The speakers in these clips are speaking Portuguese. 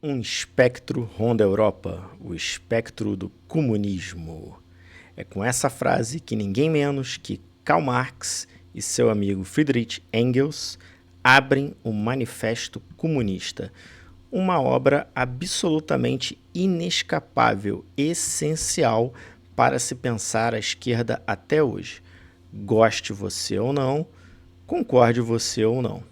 Um espectro ronda a Europa, o espectro do comunismo. É com essa frase que ninguém menos que Karl Marx e seu amigo Friedrich Engels abrem o Manifesto Comunista, uma obra absolutamente inescapável, essencial para se pensar a esquerda até hoje. Goste você ou não, concorde você ou não.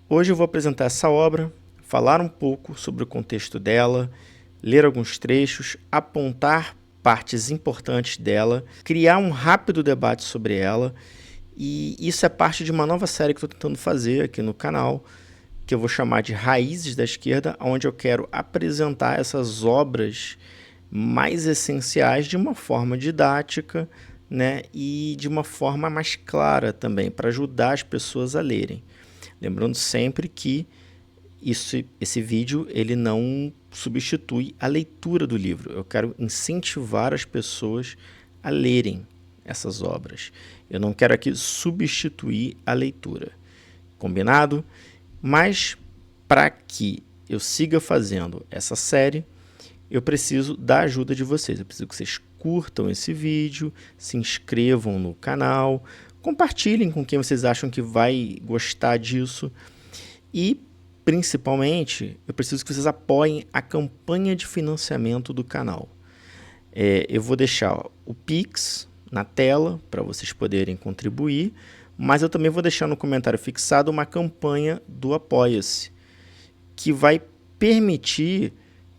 Hoje eu vou apresentar essa obra, falar um pouco sobre o contexto dela, ler alguns trechos, apontar partes importantes dela, criar um rápido debate sobre ela, e isso é parte de uma nova série que estou tentando fazer aqui no canal, que eu vou chamar de Raízes da Esquerda, onde eu quero apresentar essas obras mais essenciais de uma forma didática, né, e de uma forma mais clara também, para ajudar as pessoas a lerem. Lembrando sempre que esse vídeo ele não substitui a leitura do livro. Eu quero incentivar as pessoas a lerem essas obras. Eu não quero aqui substituir a leitura. Combinado? Mas para que eu siga fazendo essa série, eu preciso da ajuda de vocês. Eu preciso que vocês curtam esse vídeo, se inscrevam no canal, compartilhem com quem vocês acham que vai gostar disso e, principalmente, eu preciso que vocês apoiem a campanha de financiamento do canal. Eu vou deixar o Pix na tela para vocês poderem contribuir, mas eu também vou deixar no comentário fixado uma campanha do Apoia-se, que vai permitir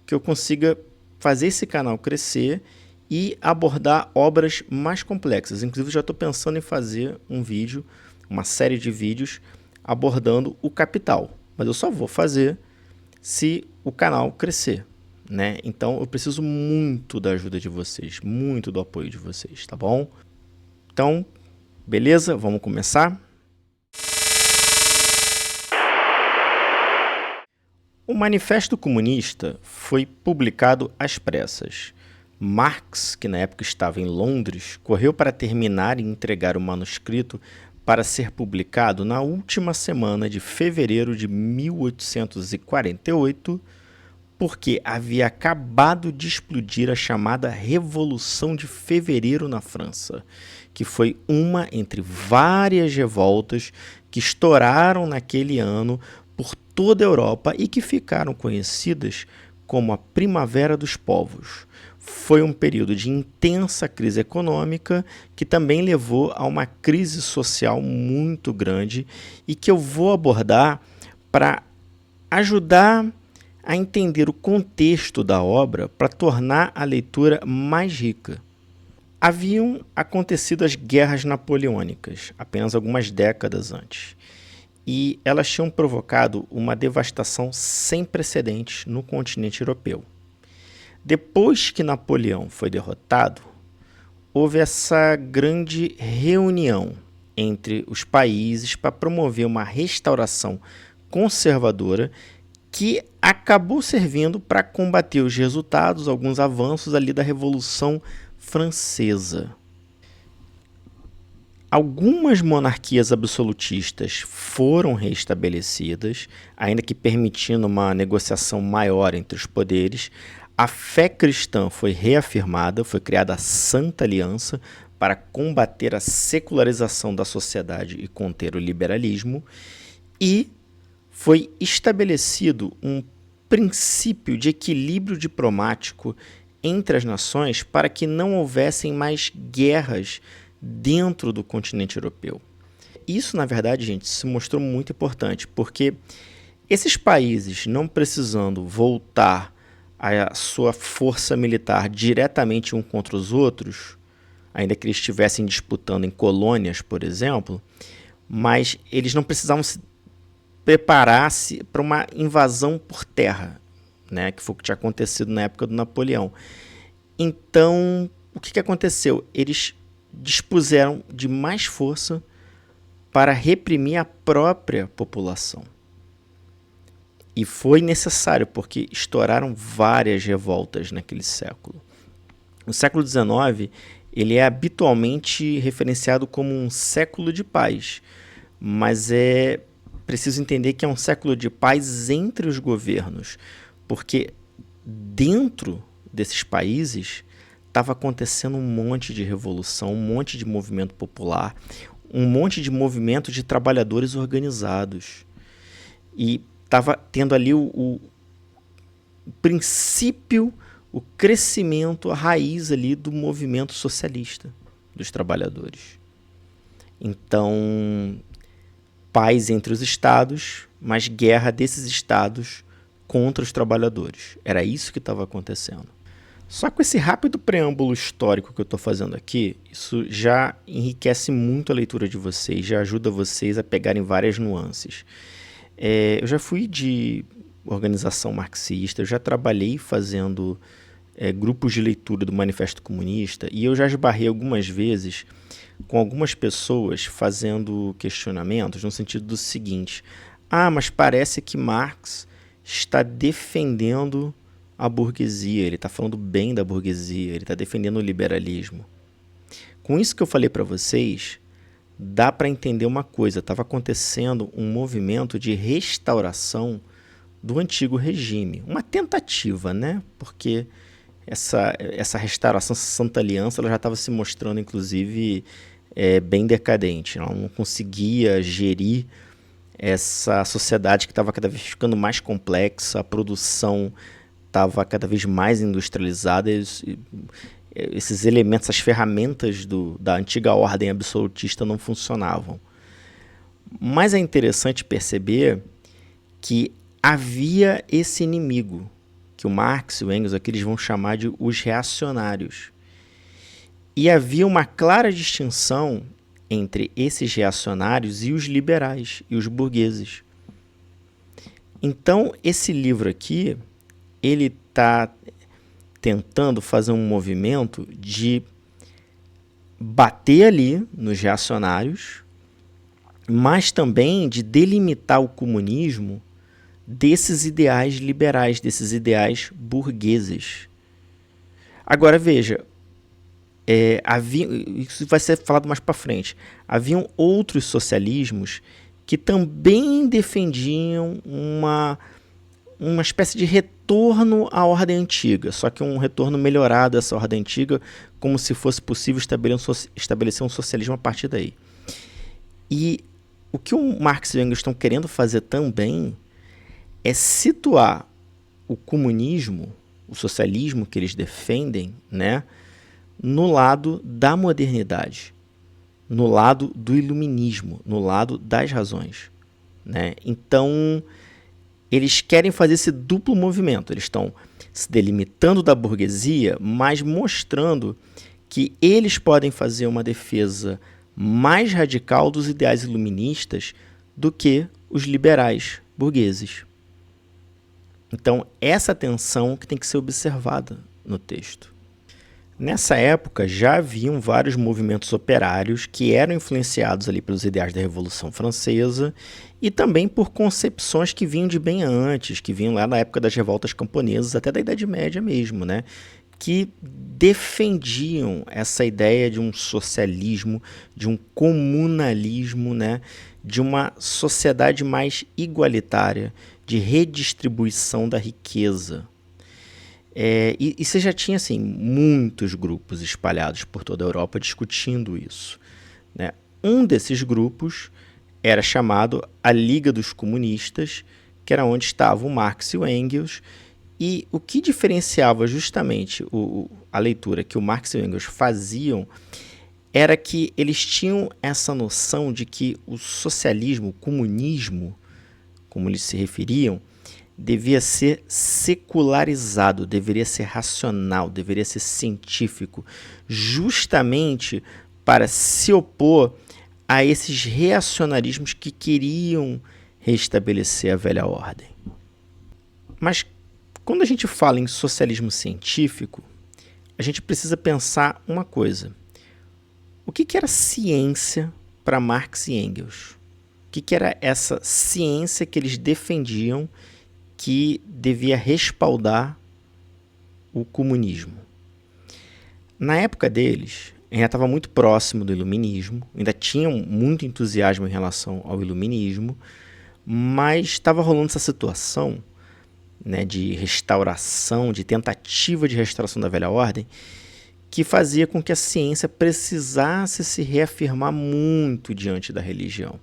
que eu consiga fazer esse canal crescer e abordar obras mais complexas. Inclusive, já estou pensando em fazer um vídeo, uma série de vídeos, abordando o Capital. Mas eu só vou fazer se o canal crescer, né? Então, eu preciso muito da ajuda de vocês, muito do apoio de vocês, tá bom? Então, beleza? Vamos começar? O Manifesto Comunista foi publicado às pressas. Marx, que na época estava em Londres, correu para terminar e entregar o manuscrito para ser publicado na última semana de fevereiro de 1848, porque havia acabado de explodir a chamada Revolução de Fevereiro na França, que foi uma entre várias revoltas que estouraram naquele ano por toda a Europa e que ficaram conhecidas como a Primavera dos Povos. Foi um período de intensa crise econômica que também levou a uma crise social muito grande e que eu vou abordar para ajudar a entender o contexto da obra para tornar a leitura mais rica. Haviam acontecido as guerras napoleônicas, apenas algumas décadas antes, e elas tinham provocado uma devastação sem precedentes no continente europeu. Depois que Napoleão foi derrotado, houve essa grande reunião entre os países para promover uma restauração conservadora que acabou servindo para combater os resultados, alguns avanços ali da Revolução Francesa. Algumas monarquias absolutistas foram restabelecidas, ainda que permitindo uma negociação maior entre os poderes. A fé cristã foi reafirmada, foi criada a Santa Aliança para combater a secularização da sociedade e conter o liberalismo, e foi estabelecido um princípio de equilíbrio diplomático entre as nações para que não houvessem mais guerras dentro do continente europeu. Isso, na verdade, gente, se mostrou muito importante, porque esses países, não precisando voltar a sua força militar diretamente um contra os outros, ainda que eles estivessem disputando em colônias, por exemplo, mas eles não precisavam se preparar-se para uma invasão por terra, né, que foi o que tinha acontecido na época do Napoleão. Então, o que aconteceu? Eles dispuseram de mais força para reprimir a própria população. E foi necessário, porque estouraram várias revoltas naquele século. O século XIX ele é habitualmente referenciado como um século de paz, mas preciso entender que é um século de paz entre os governos, porque dentro desses países estava acontecendo um monte de revolução, um monte de movimento popular, um monte de movimento de trabalhadores organizados. E estava tendo ali o princípio, o crescimento, a raiz ali do movimento socialista dos trabalhadores. Então, paz entre os estados, mas guerra desses estados contra os trabalhadores. Era isso que estava acontecendo. Só com esse rápido preâmbulo histórico que eu estou fazendo aqui, isso já enriquece muito a leitura de vocês, já ajuda vocês a pegarem várias nuances. Eu já fui de organização marxista, eu já trabalhei fazendo grupos de leitura do Manifesto Comunista e eu já esbarrei algumas vezes com algumas pessoas fazendo questionamentos no sentido do seguinte: mas parece que Marx está defendendo a burguesia, ele está falando bem da burguesia, ele está defendendo o liberalismo. Com isso que eu falei para vocês, dá para entender uma coisa: estava acontecendo um movimento de restauração do antigo regime, uma tentativa, né? Porque essa restauração, essa Santa Aliança, ela já estava se mostrando, inclusive, bem decadente. Ela não conseguia gerir essa sociedade que estava cada vez ficando mais complexa, a produção estava cada vez mais industrializada, esses elementos, essas ferramentas da antiga ordem absolutista não funcionavam. Mas é interessante perceber que havia esse inimigo, que o Marx e o Engels aqui eles vão chamar de os reacionários. E havia uma clara distinção entre esses reacionários e os liberais, e os burgueses. Então, esse livro aqui, ele está tentando fazer um movimento de bater ali nos reacionários, mas também de delimitar o comunismo desses ideais liberais, desses ideais burgueses. Agora veja, isso vai ser falado mais para frente, haviam outros socialismos que também defendiam uma espécie de retorno à ordem antiga, só que um retorno melhorado dessa ordem antiga, como se fosse possível estabelecer um socialismo a partir daí. E o que o Marx e o Engels estão querendo fazer também é situar o comunismo, o socialismo que eles defendem, né, no lado da modernidade, no lado do iluminismo, no lado das razões, né? Então, eles querem fazer esse duplo movimento. Eles estão se delimitando da burguesia, mas mostrando que eles podem fazer uma defesa mais radical dos ideais iluministas do que os liberais burgueses. Então, essa tensão que tem que ser observada no texto. Nessa época, já haviam vários movimentos operários que eram influenciados ali pelos ideais da Revolução Francesa e também por concepções que vinham de bem antes, que vinham lá na época das revoltas camponesas, até da Idade Média mesmo, né? Que defendiam essa ideia de um socialismo, de um comunalismo, né? De uma sociedade mais igualitária, de redistribuição da riqueza. E você já tinha assim, muitos grupos espalhados por toda a Europa discutindo isso, né? Um desses grupos era chamado a Liga dos Comunistas, que era onde estavam o Marx e o Engels, e o que diferenciava justamente a leitura que o Marx e o Engels faziam era que eles tinham essa noção de que o socialismo, o comunismo, como eles se referiam, devia ser secularizado, deveria ser racional, deveria ser científico, justamente para se opor a esses reacionarismos que queriam restabelecer a velha ordem. Mas quando a gente fala em socialismo científico, a gente precisa pensar uma coisa. O que era ciência para Marx e Engels? O que era essa ciência que eles defendiam que devia respaldar o comunismo? Na época deles, ainda estava muito próximo do iluminismo, ainda tinham muito entusiasmo em relação ao iluminismo, mas estava rolando essa situação, né, de restauração, de tentativa de restauração da velha ordem, que fazia com que a ciência precisasse se reafirmar muito diante da religião.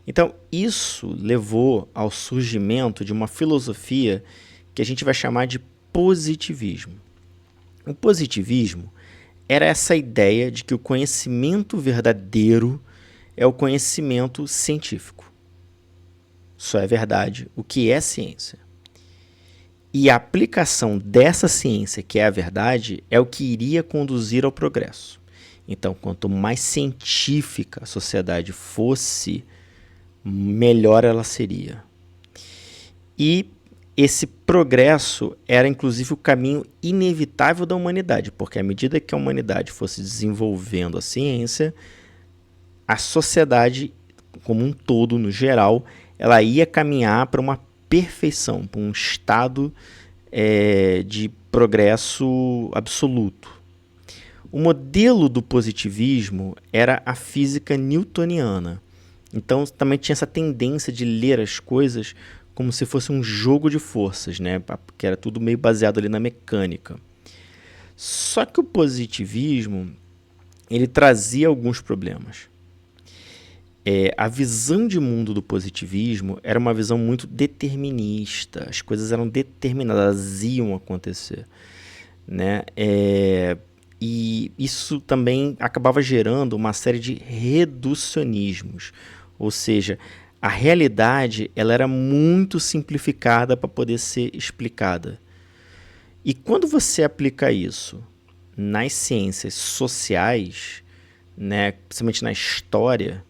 Então, isso levou ao surgimento de uma filosofia que a gente vai chamar de positivismo. O positivismo era essa ideia de que o conhecimento verdadeiro é o conhecimento científico. Só é verdade o que é ciência. E a aplicação dessa ciência, que é a verdade, é o que iria conduzir ao progresso. Então, quanto mais científica a sociedade fosse, melhor ela seria. E esse progresso era, inclusive, o caminho inevitável da humanidade, porque à medida que a humanidade fosse desenvolvendo a ciência, a sociedade, como um todo, no geral, ela ia caminhar para uma perfeição, para um estado de progresso absoluto. O modelo do positivismo era a física newtoniana. Então, também tinha essa tendência de ler as coisas como se fosse um jogo de forças, né? Que era tudo meio baseado ali na mecânica. Só que o positivismo, ele trazia alguns problemas. A visão de mundo do positivismo era uma visão muito determinista. As coisas eram determinadas, elas iam acontecer, né? E isso também acabava gerando uma série de reducionismos. Ou seja, a realidade ela era muito simplificada para poder ser explicada. E quando você aplica isso nas ciências sociais, né, principalmente na história,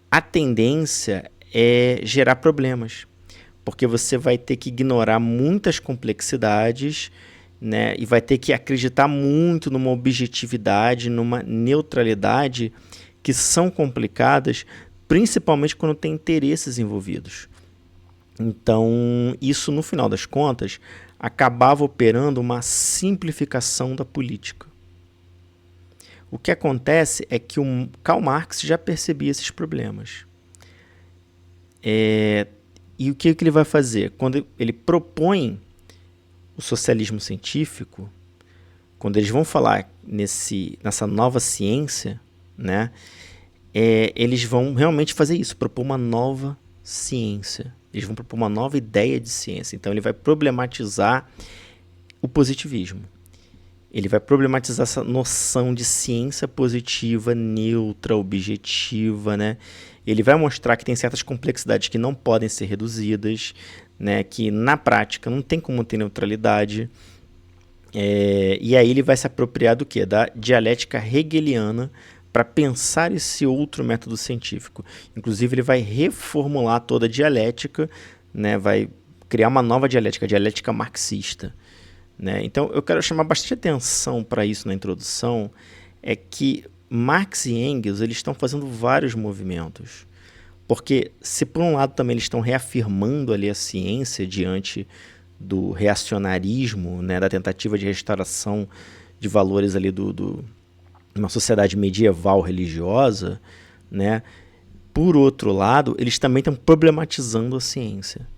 a tendência é gerar problemas, porque você vai ter que ignorar muitas complexidades, né, e vai ter que acreditar muito numa objetividade, numa neutralidade que são complicadas, principalmente quando tem interesses envolvidos. Então, isso, no final das contas, acabava operando uma simplificação da política. O que acontece é que o Karl Marx já percebia esses problemas. E o que ele vai fazer? Quando ele propõe o socialismo científico, quando eles vão falar nessa nova ciência, né, eles vão realmente fazer isso, propor uma nova ciência. Eles vão propor uma nova ideia de ciência. Então ele vai problematizar o positivismo. Ele vai problematizar essa noção de ciência positiva, neutra, objetiva, né? Ele vai mostrar que tem certas complexidades que não podem ser reduzidas, né? Que na prática não tem como ter neutralidade. E aí ele vai se apropriar do quê? Da dialética hegeliana para pensar esse outro método científico. Inclusive ele vai reformular toda a dialética, né? Vai criar uma nova dialética, a dialética marxista. Né? Então eu quero chamar bastante atenção para isso na introdução, é que Marx e Engels eles estão fazendo vários movimentos, porque se por um lado também eles estão reafirmando ali a ciência diante do reacionarismo, né, da tentativa de restauração de valores ali de uma sociedade medieval religiosa, né, por outro lado eles também estão problematizando a ciência.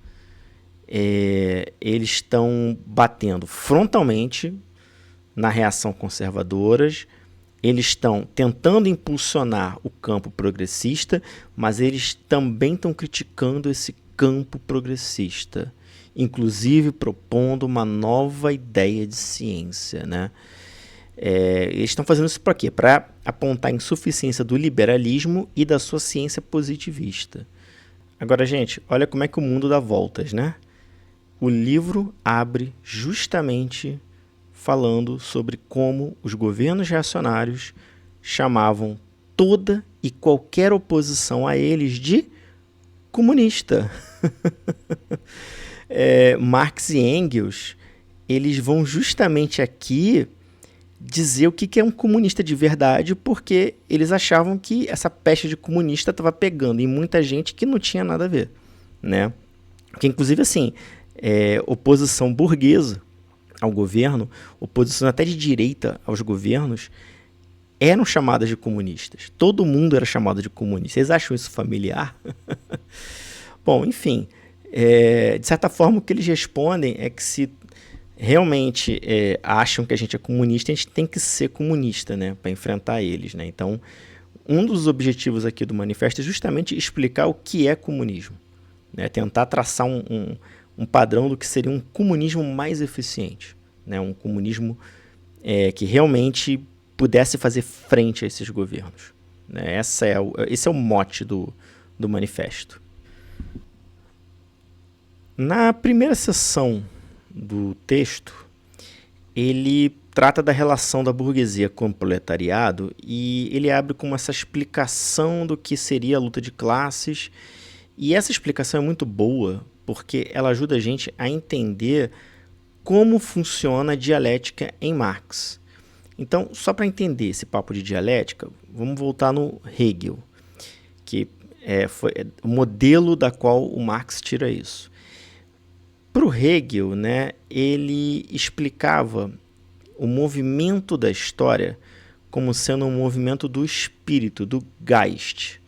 Eles estão batendo frontalmente na reação conservadoras, eles estão tentando impulsionar o campo progressista, mas eles também estão criticando esse campo progressista, inclusive propondo uma nova ideia de ciência, né? Eles estão fazendo isso para quê? Para apontar a insuficiência do liberalismo e da sua ciência positivista. Agora, gente, olha como é que o mundo dá voltas, né? O livro abre justamente falando sobre como os governos reacionários chamavam toda e qualquer oposição a eles de comunista. Marx e Engels, eles vão justamente aqui dizer o que é um comunista de verdade, porque eles achavam que essa peste de comunista estava pegando em muita gente que não tinha nada a ver, né? Que inclusive assim, oposição burguesa ao governo, oposição até de direita aos governos, eram chamadas de comunistas. Todo mundo era chamado de comunista. Vocês acham isso familiar? Bom, enfim, de certa forma o que eles respondem é que se realmente acham que a gente é comunista, a gente tem que ser comunista, né, para enfrentar eles, né? Então, um dos objetivos aqui do manifesto é justamente explicar o que é comunismo, né? Tentar traçar um padrão do que seria um comunismo mais eficiente, né? Um comunismo que realmente pudesse fazer frente a esses governos, né? Esse é o mote do manifesto. Na primeira seção do texto, ele trata da relação da burguesia com o proletariado e ele abre com essa explicação do que seria a luta de classes. E essa explicação é muito boa porque ela ajuda a gente a entender como funciona a dialética em Marx. Então, só para entender esse papo de dialética, vamos voltar no Hegel, que foi o modelo da qual o Marx tira isso. Para o Hegel, né, ele explicava o movimento da história como sendo um movimento do espírito, do Geist.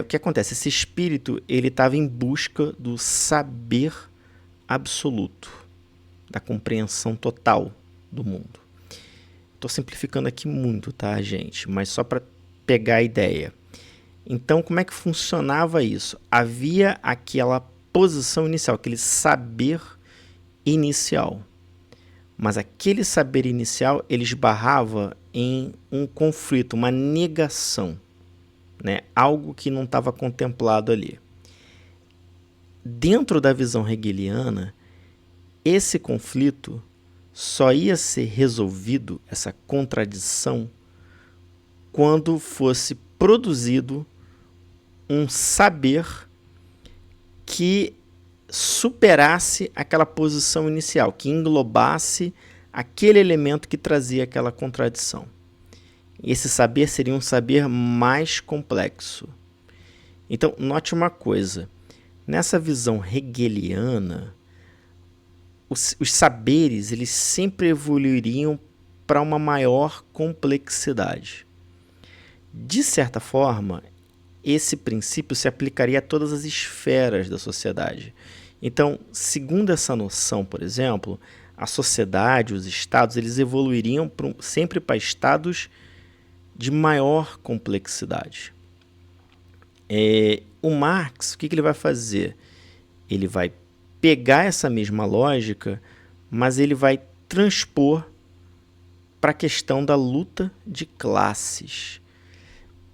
O que acontece? Esse espírito estava em busca do saber absoluto, da compreensão total do mundo. Estou simplificando aqui muito, tá, gente? Mas só para pegar a ideia. Então, como é que funcionava isso? Havia aquela posição inicial, aquele saber inicial. Mas aquele saber inicial, ele esbarrava em um conflito, uma negação, né? Algo que não estava contemplado ali. Dentro da visão hegeliana, esse conflito só ia ser resolvido, essa contradição, quando fosse produzido um saber que superasse aquela posição inicial, que englobasse aquele elemento que trazia aquela contradição. Esse saber seria um saber mais complexo. Então, note uma coisa. Nessa visão hegeliana, os saberes eles sempre evoluiriam para uma maior complexidade. De certa forma, esse princípio se aplicaria a todas as esferas da sociedade. Então, segundo essa noção, por exemplo, a sociedade, os estados, eles evoluiriam sempre para estados de maior complexidade. O Marx, o que ele vai fazer? Ele vai pegar essa mesma lógica, mas ele vai transpor para a questão da luta de classes.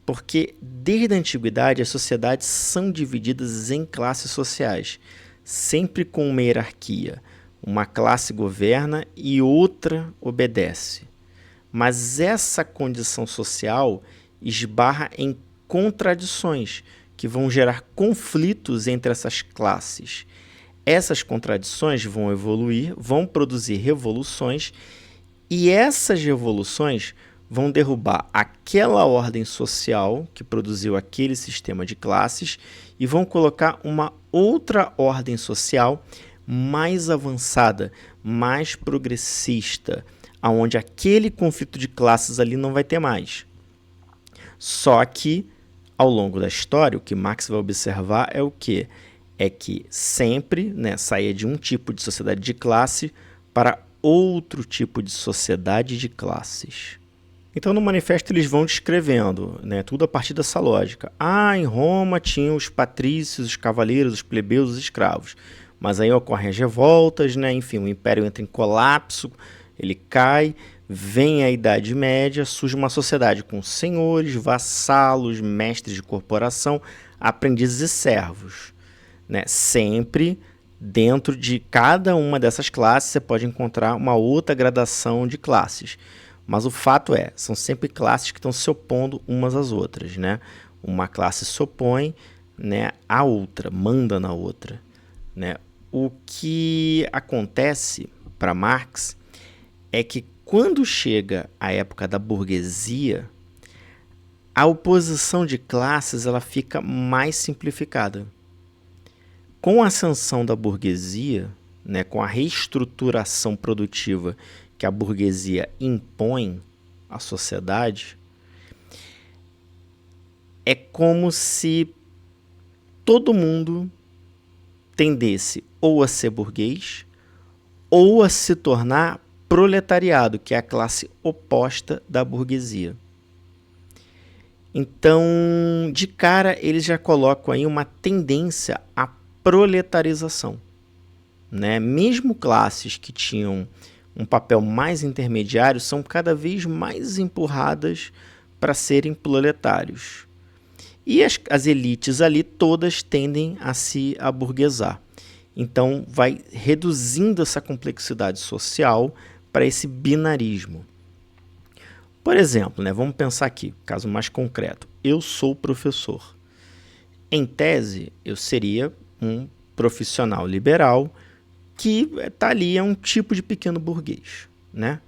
Porque desde a antiguidade as sociedades são divididas em classes sociais, sempre com uma hierarquia. Uma classe governa e outra obedece. Mas essa condição social esbarra em contradições que vão gerar conflitos entre essas classes. Essas contradições vão evoluir, vão produzir revoluções e essas revoluções vão derrubar aquela ordem social que produziu aquele sistema de classes e vão colocar uma outra ordem social mais avançada, mais progressista, onde aquele conflito de classes ali não vai ter mais. Só que, ao longo da história, o que Marx vai observar é o quê? É que sempre, né, saía de um tipo de sociedade de classe para outro tipo de sociedade de classes. Então, no manifesto, eles vão descrevendo, né, tudo a partir dessa lógica. Em Roma tinham os patrícios, os cavaleiros, os plebeus, os escravos. Mas aí ocorrem as revoltas, né, enfim, o império entra em colapso, ele cai, vem a Idade Média, surge uma sociedade com senhores, vassalos, mestres de corporação, aprendizes e servos. Né? Sempre dentro de cada uma dessas classes você pode encontrar uma outra gradação de classes. Mas o fato são sempre classes que estão se opondo umas às outras. Né? Uma classe se opõe, né, à outra, manda na outra. Né? O que acontece para Marx é que quando chega a época da burguesia, a oposição de classes ela fica mais simplificada. Com a ascensão da burguesia, né, com a reestruturação produtiva que a burguesia impõe à sociedade, é como se todo mundo tendesse ou a ser burguês ou a se tornar proletariado, que é a classe oposta da burguesia. Então, de cara, eles já colocam aí uma tendência à proletarização, né? Mesmo classes que tinham um papel mais intermediário são cada vez mais empurradas para serem proletários. E as elites ali todas tendem a se aburguesar. Então vai reduzindo essa complexidade social para esse binarismo. Por exemplo, né, vamos pensar aqui, caso mais concreto. Eu sou professor. Em tese, eu seria um profissional liberal que está ali, é um tipo de pequeno burguês, né?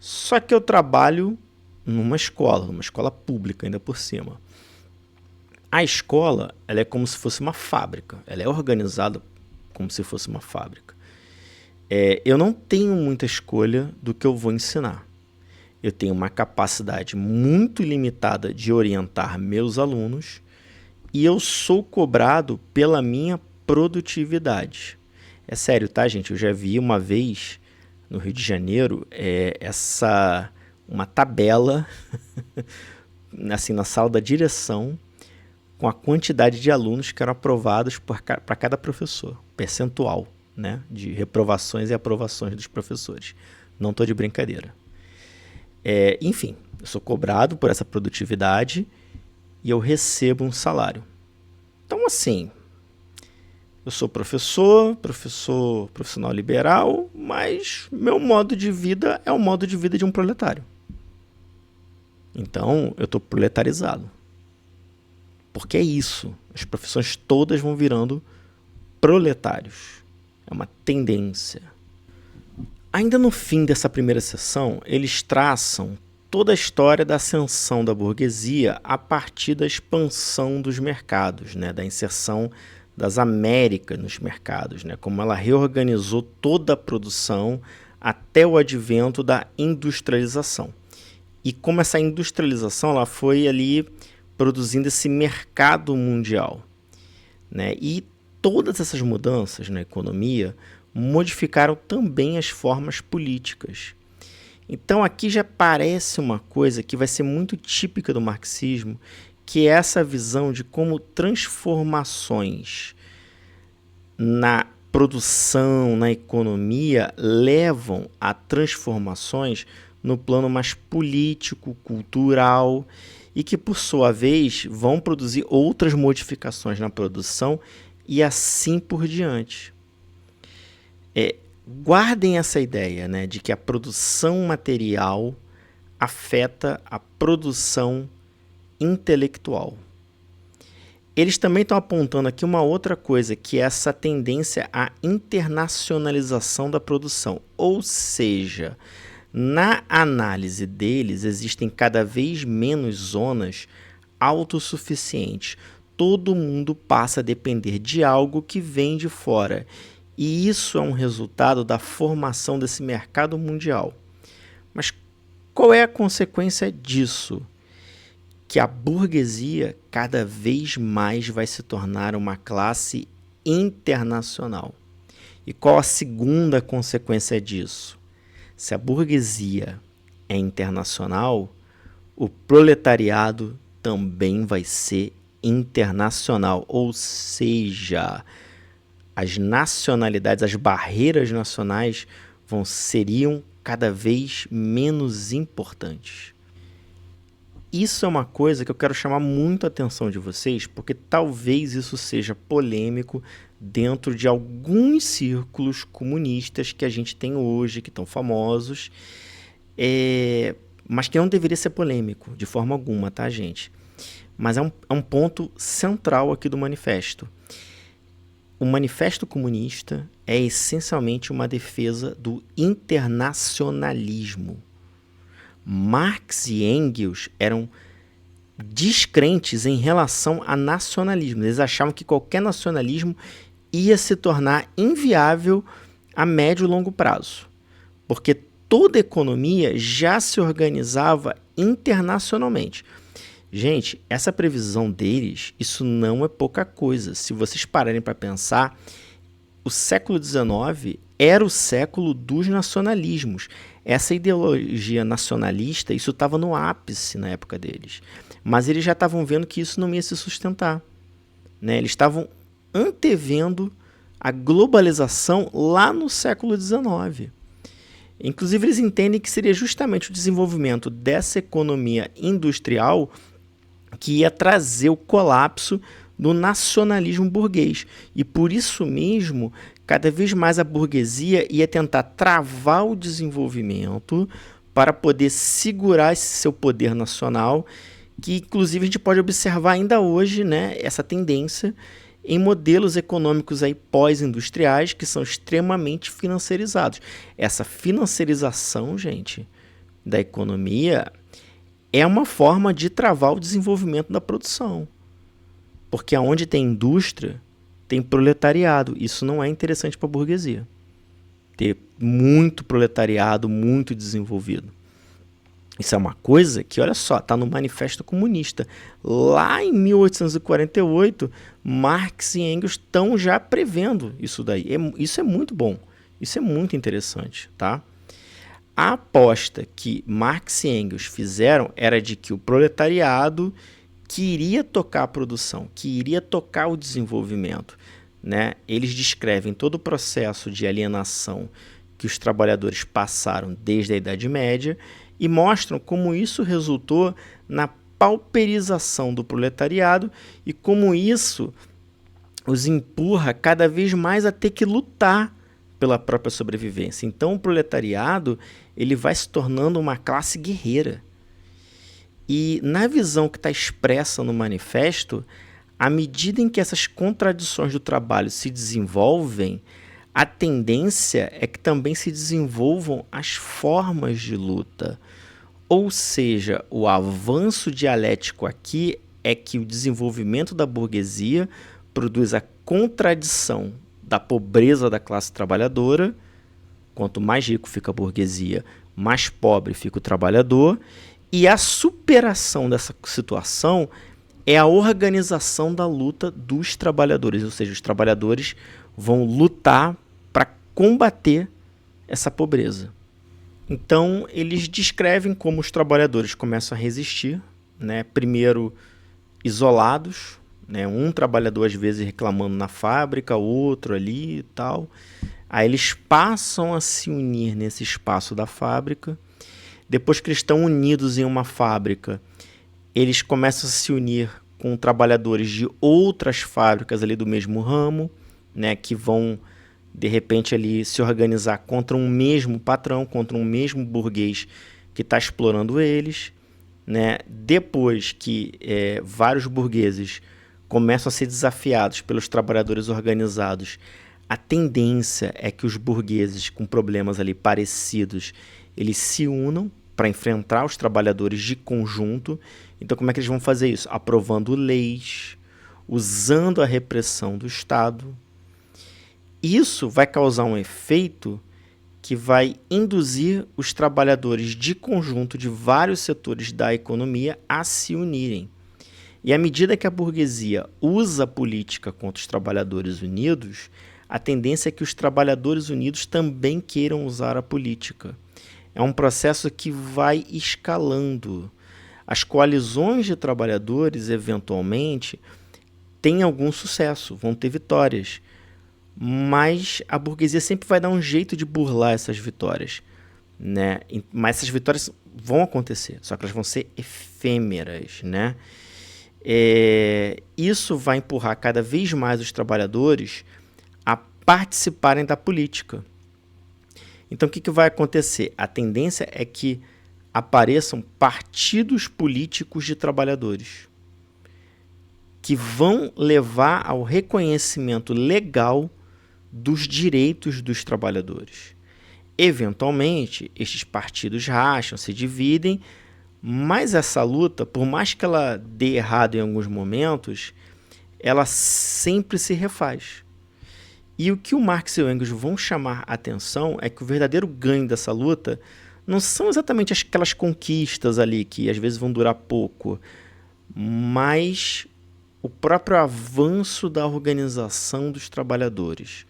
Só que eu trabalho numa escola pública ainda por cima. A escola, ela é como se fosse uma fábrica, ela é organizada como se fosse uma fábrica. Eu não tenho muita escolha do que eu vou ensinar. Eu tenho uma capacidade muito limitada de orientar meus alunos e eu sou cobrado pela minha produtividade. É sério, tá, gente? Eu já vi uma vez no Rio de Janeiro uma tabela assim, na sala da direção com a quantidade de alunos que eram aprovados para cada professor, percentual, né, de reprovações e aprovações dos professores. Não estou de brincadeira. Enfim, eu sou cobrado por essa produtividade e eu recebo um salário. Então, assim, eu sou profissional liberal, mas meu modo de vida é o modo de vida de um proletário. Então, eu estou proletarizado. Porque é isso. As profissões todas vão virando proletários. É uma tendência. Ainda no fim dessa primeira sessão, eles traçam toda a história da ascensão da burguesia a partir da expansão dos mercados, né? Da inserção das Américas nos mercados, né? Como ela reorganizou toda a produção até o advento da industrialização. E como essa industrialização ela foi ali produzindo esse mercado mundial, né? E todas essas mudanças na economia modificaram também as formas políticas. Então aqui já parece uma coisa que vai ser muito típica do marxismo, que é essa visão de como transformações na produção, na economia, levam a transformações no plano mais político, cultural, e que, por sua vez, vão produzir outras modificações na produção e assim por diante. Guardem essa ideia, né, de que a produção material afeta a produção intelectual. Eles também estão apontando aqui uma outra coisa, que é essa tendência à internacionalização da produção. Ou seja, na análise deles, existem cada vez menos zonas autossuficientes. Todo mundo passa a depender de algo que vem de fora. E isso é um resultado da formação desse mercado mundial. Mas qual é a consequência disso? Que a burguesia cada vez mais vai se tornar uma classe internacional. E qual a segunda consequência disso? Se a burguesia é internacional, o proletariado também vai ser internacional, ou seja, as nacionalidades, as barreiras nacionais seriam cada vez menos importantes. Isso é uma coisa que eu quero chamar muito a atenção de vocês, porque talvez isso seja polêmico dentro de alguns círculos comunistas que a gente tem hoje, que estão famosos, mas que não deveria ser polêmico de forma alguma, tá, gente? Mas é um ponto central aqui do manifesto. O manifesto comunista é essencialmente uma defesa do internacionalismo. Marx e Engels eram descrentes em relação a nacionalismo. Eles achavam que qualquer nacionalismo ia se tornar inviável a médio e longo prazo, porque toda economia já se organizava internacionalmente. Gente, essa previsão deles, isso não é pouca coisa. Se vocês pararem para pensar, o século XIX era o século dos nacionalismos. Essa ideologia nacionalista, isso estava no ápice na época deles. Mas eles já estavam vendo que isso não ia se sustentar, né? Eles estavam antevendo a globalização lá no século XIX. Inclusive, eles entendem que seria justamente o desenvolvimento dessa economia industrial que ia trazer o colapso do nacionalismo burguês. E por isso mesmo, cada vez mais a burguesia ia tentar travar o desenvolvimento para poder segurar esse seu poder nacional, que inclusive a gente pode observar ainda hoje, né, essa tendência em modelos econômicos aí pós-industriais que são extremamente financiarizados. Essa financiarização, gente, da economia é uma forma de travar o desenvolvimento da produção. Porque onde tem indústria, tem proletariado. Isso não é interessante para a burguesia. Ter muito proletariado, muito desenvolvido. Isso é uma coisa que, olha só, está no Manifesto Comunista. Lá em 1848, Marx e Engels estão já prevendo isso daí. Isso é muito bom. Isso é muito interessante, tá? A aposta que Marx e Engels fizeram era de que o proletariado queria tocar a produção, queria tocar o desenvolvimento, né? Eles descrevem todo o processo de alienação que os trabalhadores passaram desde a Idade Média e mostram como isso resultou na pauperização do proletariado e como isso os empurra cada vez mais a ter que lutar pela própria sobrevivência. Então o proletariado ele vai se tornando uma classe guerreira. E na visão que está expressa no manifesto, à medida em que essas contradições do trabalho se desenvolvem, a tendência é que também se desenvolvam as formas de luta. Ou seja, o avanço dialético aqui é que o desenvolvimento da burguesia produz a contradição da pobreza da classe trabalhadora. Quanto mais rico fica a burguesia, mais pobre fica o trabalhador. E a superação dessa situação é a organização da luta dos trabalhadores. Ou seja, os trabalhadores vão lutar para combater essa pobreza. Então, eles descrevem como os trabalhadores começam a resistir, né? Primeiro, isolados, né? Um trabalhador às vezes reclamando na fábrica, outro ali e tal. Aí eles passam a se unir nesse espaço da fábrica. Depois que eles estão unidos em uma fábrica, eles começam a se unir com trabalhadores de outras fábricas ali do mesmo ramo, né? Que vão de repente ali se organizar contra um mesmo patrão, contra um mesmo burguês que está explorando eles, né? Depois que vários burgueses começam a ser desafiados pelos trabalhadores organizados, a tendência é que os burgueses com problemas ali parecidos, eles se unam para enfrentar os trabalhadores de conjunto. Então como é que eles vão fazer isso? Aprovando leis, usando a repressão do Estado. Isso vai causar um efeito que vai induzir os trabalhadores de conjunto de vários setores da economia a se unirem. E à medida que a burguesia usa a política contra os trabalhadores unidos, a tendência é que os trabalhadores unidos também queiram usar a política. É um processo que vai escalando. As coalizões de trabalhadores, eventualmente, têm algum sucesso, vão ter vitórias. Mas a burguesia sempre vai dar um jeito de burlar essas vitórias, né? Mas essas vitórias vão acontecer, só que elas vão ser efêmeras, né? Isso vai empurrar cada vez mais os trabalhadores a participarem da política. Então o que vai acontecer? A tendência é que apareçam partidos políticos de trabalhadores que vão levar ao reconhecimento legal dos direitos dos trabalhadores. Eventualmente, estes partidos racham, se dividem, mas essa luta, por mais que ela dê errado em alguns momentos, ela sempre se refaz. E o que o Marx e o Engels vão chamar a atenção é que o verdadeiro ganho dessa luta não são exatamente aquelas conquistas ali que às vezes vão durar pouco, mas o próprio avanço da organização dos trabalhadores.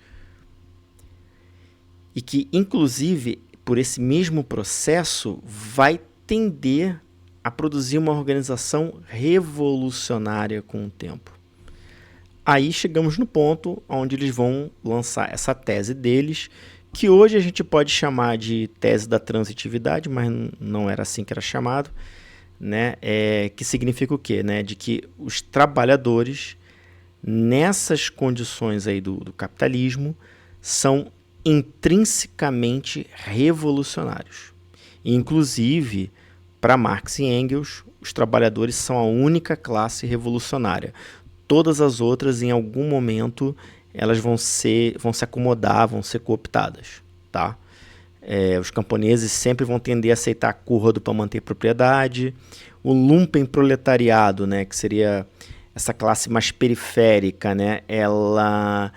E que, inclusive, por esse mesmo processo, vai tender a produzir uma organização revolucionária com o tempo. Aí chegamos no ponto onde eles vão lançar essa tese deles, que hoje a gente pode chamar de tese da transitividade, mas não era assim que era chamado, né? Que significa o quê? Né? De que os trabalhadores, nessas condições aí do capitalismo, são intrinsecamente revolucionários. Inclusive, para Marx e Engels, os trabalhadores são a única classe revolucionária. Todas as outras, em algum momento, elas vão se acomodar, vão ser cooptadas, tá? Os camponeses sempre vão tender a aceitar acordo para manter propriedade. O lumpenproletariado, né, que seria essa classe mais periférica, né, ela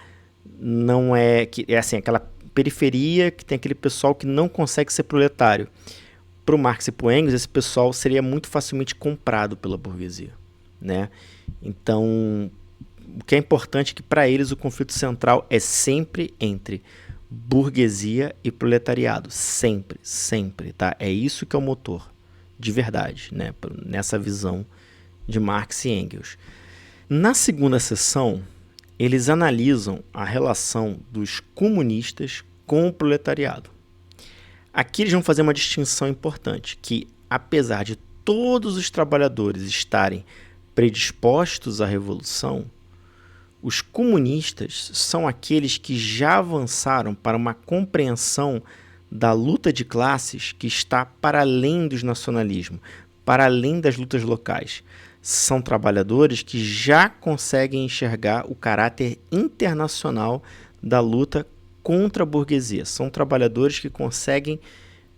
não é assim, aquela periferia que tem aquele pessoal que não consegue ser proletário. Para o Marx e para o Engels, esse pessoal seria muito facilmente comprado pela burguesia, né? Então, o que é importante é que para eles o conflito central é sempre entre burguesia e proletariado, sempre, sempre, tá? É isso que é o motor, de verdade, né? Nessa visão de Marx e Engels. Na segunda sessão, eles analisam a relação dos comunistas com o proletariado. Aqui eles vão fazer uma distinção importante, que apesar de todos os trabalhadores estarem predispostos à revolução, os comunistas são aqueles que já avançaram para uma compreensão da luta de classes que está para além dos nacionalismos, para além das lutas locais. São trabalhadores que já conseguem enxergar o caráter internacional da luta contra a burguesia. São trabalhadores que conseguem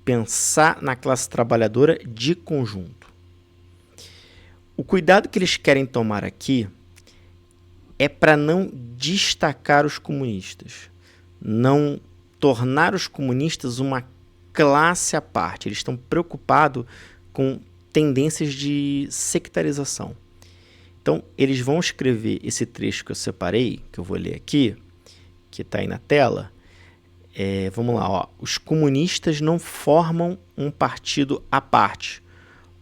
pensar na classe trabalhadora de conjunto. O cuidado que eles querem tomar aqui é para não destacar os comunistas, não tornar os comunistas uma classe à parte. Eles estão preocupados com tendências de sectarização. Então, eles vão escrever esse trecho que eu separei, que eu vou ler aqui, que está aí na tela. Vamos lá, ó. Os comunistas não formam um partido à parte,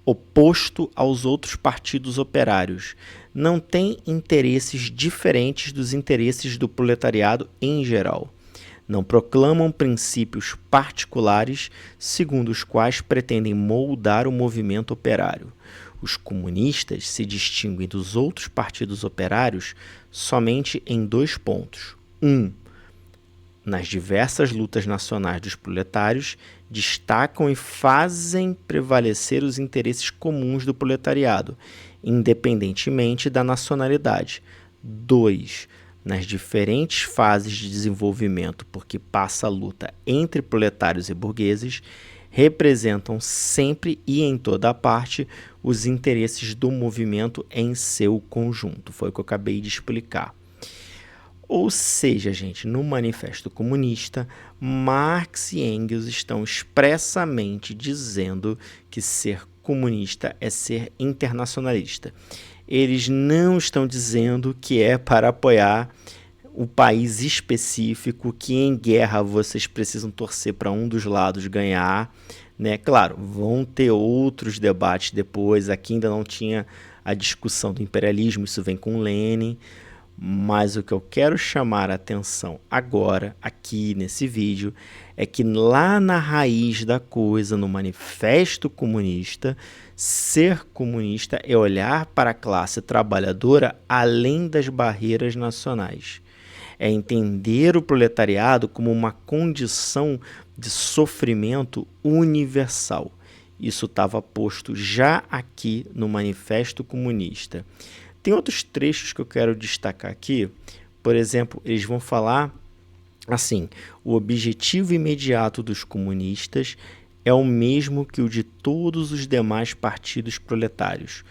oposto aos outros partidos operários. Não têm interesses diferentes dos interesses do proletariado em geral. Não proclamam princípios particulares segundo os quais pretendem moldar o movimento operário. Os comunistas se distinguem dos outros partidos operários somente em 2 pontos. 1. Nas diversas lutas nacionais dos proletários, destacam e fazem prevalecer os interesses comuns do proletariado, independentemente da nacionalidade. 2. Nas diferentes fases de desenvolvimento por que passa a luta entre proletários e burgueses, representam sempre e em toda parte os interesses do movimento em seu conjunto. Foi o que eu acabei de explicar. Ou seja, gente, no Manifesto Comunista, Marx e Engels estão expressamente dizendo que ser comunista é ser internacionalista. Eles não estão dizendo que é para apoiar o país específico, que em guerra vocês precisam torcer para um dos lados ganhar, né? Claro, vão ter outros debates depois, aqui ainda não tinha a discussão do imperialismo, isso vem com Lenin, mas o que eu quero chamar a atenção agora, aqui nesse vídeo, é que lá na raiz da coisa, no Manifesto Comunista, ser comunista é olhar para a classe trabalhadora além das barreiras nacionais. É entender o proletariado como uma condição de sofrimento universal. Isso estava posto já aqui no Manifesto Comunista. Tem outros trechos que eu quero destacar aqui. Por exemplo, eles vão falar assim: o objetivo imediato dos comunistas é o mesmo que o de todos os demais partidos proletários: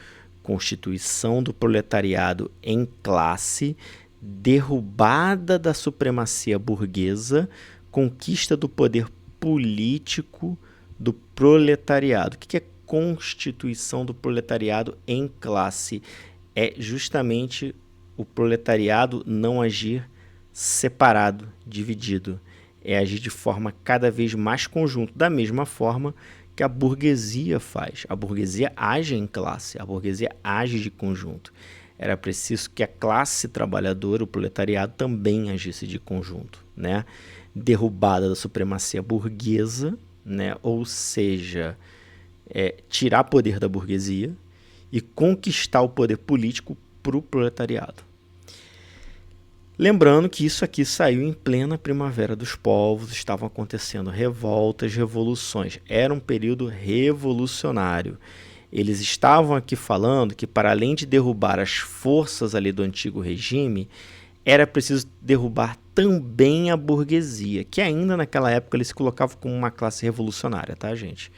constituição do proletariado em classe, derrubada da supremacia burguesa, conquista do poder político do proletariado. O que é constituição do proletariado em classe. É justamente o proletariado não agir separado, dividido. É agir de forma cada vez mais conjunta, da mesma forma que a burguesia faz. A burguesia age em classe, a burguesia age de conjunto. Era preciso que a classe trabalhadora, o proletariado, também agisse de conjunto, né? Derrubada da supremacia burguesa, né? Ou seja, tirar poder da burguesia e conquistar o poder político para o proletariado. Lembrando que isso aqui saiu em plena primavera dos povos, estavam acontecendo revoltas, revoluções. Era um período revolucionário. Eles estavam aqui falando que, para além de derrubar as forças ali do antigo regime, era preciso derrubar também a burguesia, que ainda naquela época eles se colocavam como uma classe revolucionária, tá, gente?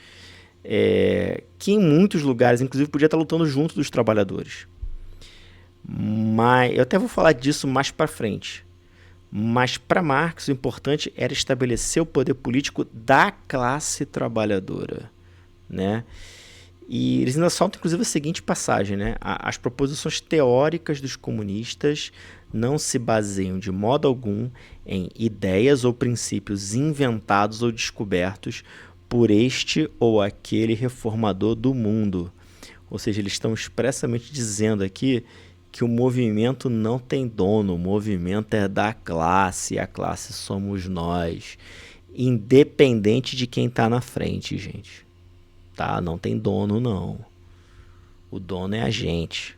Que em muitos lugares, inclusive, podia estar lutando junto dos trabalhadores. Mas eu até vou falar disso mais para frente. Mas para Marx o importante era estabelecer o poder político da classe trabalhadora, né? E eles ainda soltam inclusive a seguinte passagem, né? As proposições teóricas dos comunistas não se baseiam de modo algum em ideias ou princípios inventados ou descobertos por este ou aquele reformador do mundo. Ou seja, eles estão expressamente dizendo aqui que o movimento não tem dono, o movimento é da classe, a classe somos nós, independente de quem está na frente, gente. Tá? Não tem dono, não. O dono é a gente.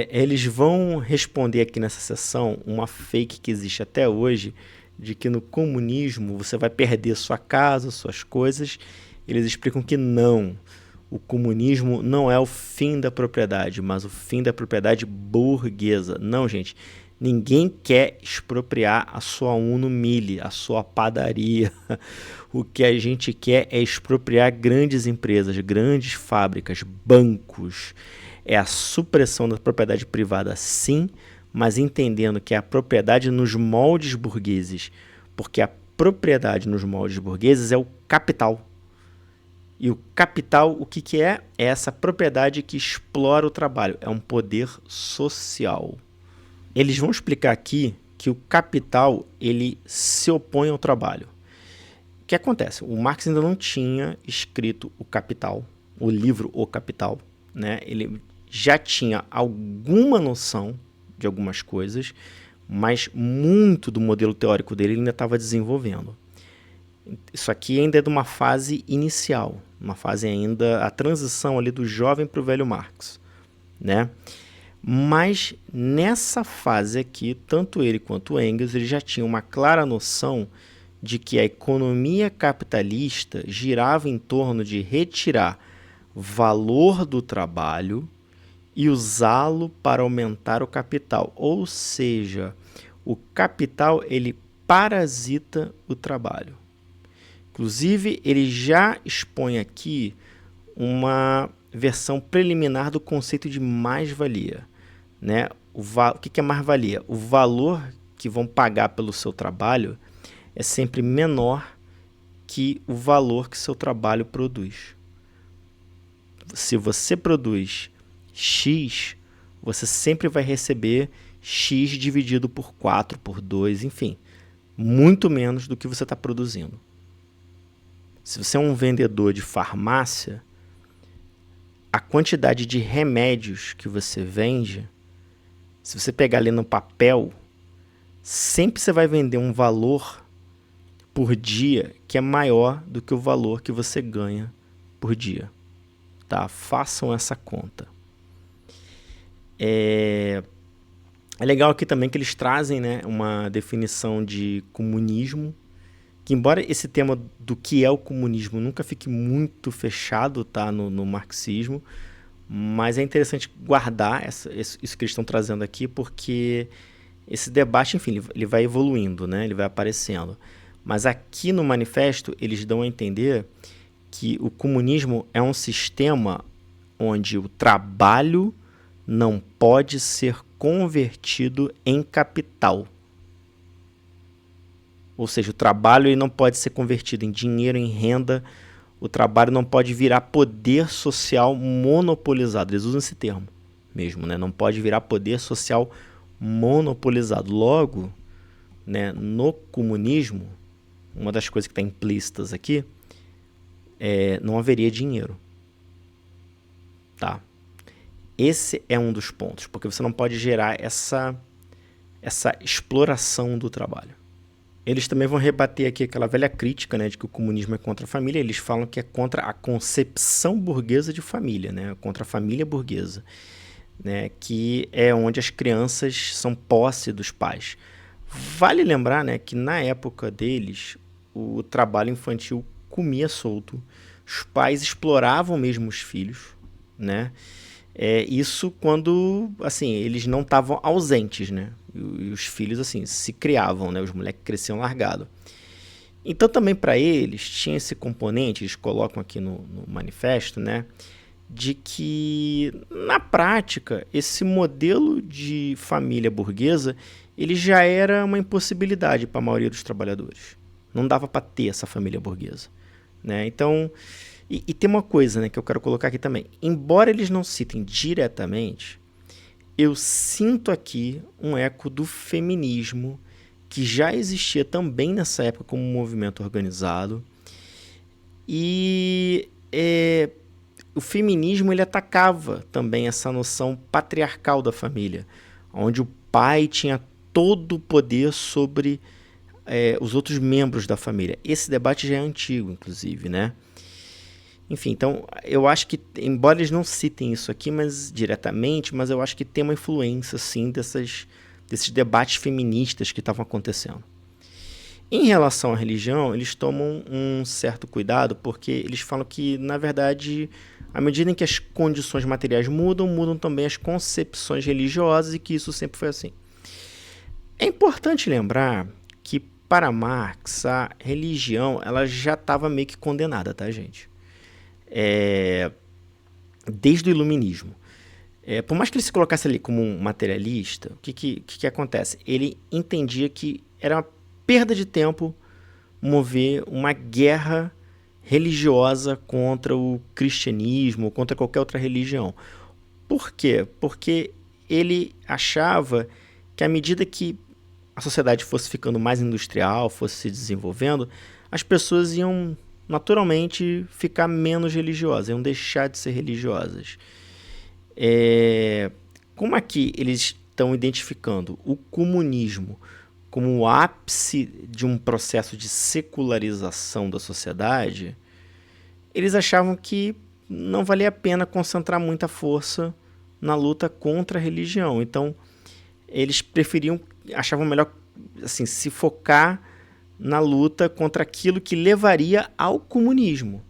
Eles vão responder aqui nessa sessão uma fake que existe até hoje, de que no comunismo você vai perder sua casa, suas coisas. Eles explicam que não. O comunismo não é o fim da propriedade, mas o fim da propriedade burguesa. Não, gente. Ninguém quer expropriar a sua Uno Mille, a sua padaria. O que a gente quer é expropriar grandes empresas, grandes fábricas, bancos. É a supressão da propriedade privada, sim, mas entendendo que é a propriedade nos moldes burgueses. Porque a propriedade nos moldes burgueses é o capital. E o capital, o que é? É essa propriedade que explora o trabalho. É um poder social. Eles vão explicar aqui que o capital ele se opõe ao trabalho. O que acontece? O Marx ainda não tinha escrito o Capital, o livro O Capital, né? Ele já tinha alguma noção de algumas coisas, mas muito do modelo teórico dele ele ainda estava desenvolvendo. Isso aqui ainda é de uma fase inicial, uma fase ainda, a transição ali do jovem para o velho Marx, né? Mas nessa fase aqui, tanto ele quanto Engels, ele já tinham uma clara noção de que a economia capitalista girava em torno de retirar valor do trabalho e usá-lo para aumentar o capital. Ou seja, o capital ele parasita o trabalho. Inclusive, ele já expõe aqui uma versão preliminar do conceito de mais-valia, né? O que é mais-valia? O valor que vão pagar pelo seu trabalho é sempre menor que o valor que seu trabalho produz. Se você produz X, você sempre vai receber X dividido por 4, por 2, enfim, muito menos do que você está produzindo. Se você é um vendedor de farmácia, a quantidade de remédios que você vende, se você pegar ali no papel, sempre você vai vender um valor por dia que é maior do que o valor que você ganha por dia. Tá? Façam essa conta. É legal aqui também que eles trazem, né, uma definição de comunismo, que embora esse tema do que é o comunismo nunca fique muito fechado, tá, no marxismo, mas é interessante guardar isso que eles estão trazendo aqui, porque esse debate, enfim, ele vai evoluindo, né, ele vai aparecendo. Mas aqui no manifesto eles dão a entender que o comunismo é um sistema onde o trabalho não pode ser convertido em capital. Ou seja, o trabalho ele não pode ser convertido em dinheiro, em renda o trabalho não pode virar poder social monopolizado. Eles usam esse termo mesmo, né? Não pode virar poder social monopolizado. Logo, né, no comunismo, uma das coisas que está implícitas aqui não haveria dinheiro. Tá? Esse é um dos pontos, porque você não pode gerar essa exploração do trabalho. Eles também vão rebater aqui aquela velha crítica, né, de que o comunismo é contra a família. Eles falam que é contra a concepção burguesa de família, né, contra a família burguesa, né, que é onde as crianças são posse dos pais. Vale lembrar, né, que na época deles, o trabalho infantil comia solto, os pais exploravam mesmo os filhos, né? Isso quando, assim, eles não estavam ausentes, né? E os filhos, assim, se criavam, né? Os moleques cresciam largado. Então, também para eles, tinha esse componente, eles colocam aqui no manifesto, né? De que, na prática, esse modelo de família burguesa, ele já era uma impossibilidade para a maioria dos trabalhadores. Não dava para ter essa família burguesa, né? Então... E tem uma coisa, né, que eu quero colocar aqui também. Embora eles não citem diretamente, eu sinto aqui um eco do feminismo que já existia também nessa época como um movimento organizado. E o feminismo ele atacava também essa noção patriarcal da família, onde o pai tinha todo o poder sobre os outros membros da família. Esse debate já é antigo, inclusive, né? Enfim, então, eu acho que, embora eles não citem isso aqui diretamente, mas eu acho que tem uma influência, sim, desses debates feministas que estavam acontecendo. Em relação à religião, eles tomam um certo cuidado, porque eles falam que, na verdade, à medida em que as condições materiais mudam também as concepções religiosas e que isso sempre foi assim. É importante lembrar que, para Marx, a religião ela já estava meio que condenada, tá, gente? Desde o iluminismo. Por mais que ele se colocasse ali como um materialista, o que acontece? Ele entendia que era uma perda de tempo mover uma guerra religiosa contra o cristianismo, contra qualquer outra religião. Por quê? Porque ele achava que à medida que a sociedade fosse ficando mais industrial, fosse se desenvolvendo, as pessoas iam naturalmente ficar menos religiosas, iam deixar de ser religiosas. Como aqui eles estão identificando o comunismo como o ápice de um processo de secularização da sociedade, eles achavam que não valia a pena concentrar muita força na luta contra a religião. Então, eles achavam melhor assim, se focar na luta contra aquilo que levaria ao comunismo,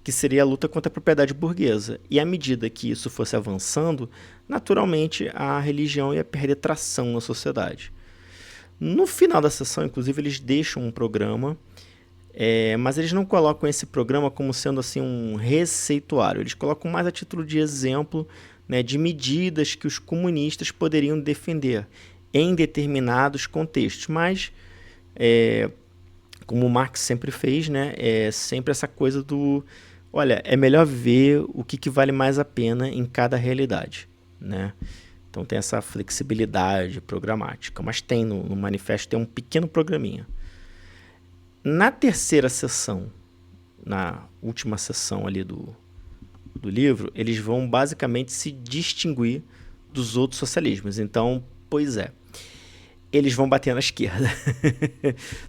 que seria a luta contra a propriedade burguesa. E à medida que isso fosse avançando, naturalmente a religião ia perder tração na sociedade. No final da sessão, inclusive, eles deixam um programa, mas eles não colocam esse programa como sendo assim um receituário. Eles colocam mais a título de exemplo, né, de medidas que os comunistas poderiam defender em determinados contextos. Mas, como Marx sempre fez, né, sempre essa coisa do... Olha, é melhor ver o que vale mais a pena em cada realidade, né? Então tem essa flexibilidade programática, mas tem no manifesto tem um pequeno programinha. Na terceira sessão, na última sessão ali do livro, eles vão basicamente se distinguir dos outros socialismos. Então, pois é, eles vão bater na esquerda.